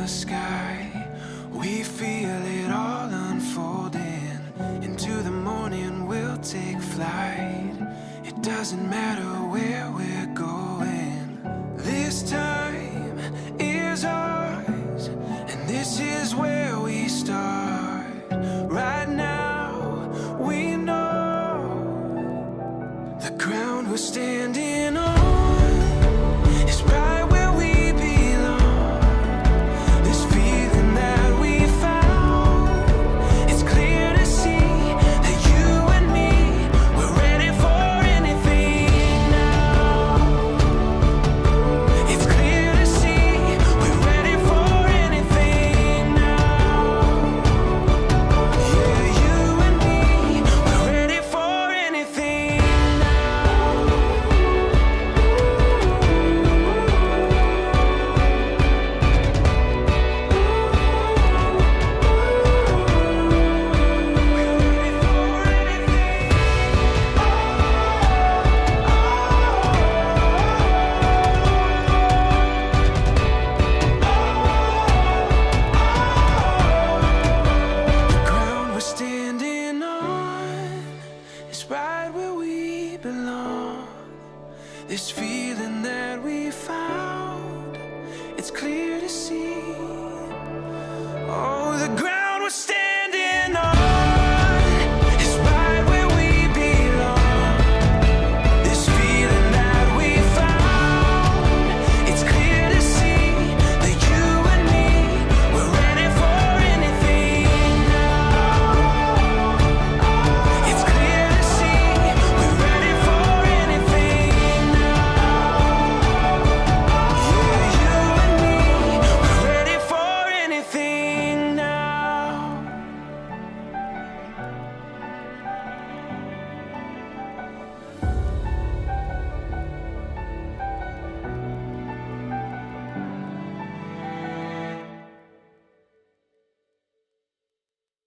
the sky, we feel it all unfolding. Into the morning we'll take flight. It doesn't matter where we're going. This time is ours, and this is where we start. Right now we know the ground we're standing on is right where we belong. This feeling that we found, it's clear to see that you and me, we're ready for anything now. It's clear to see we're ready for anything now. Yeah, you and me, we're ready for anything now. The ground we're standing on is right where we belong. This feeling that we found, it's clear to see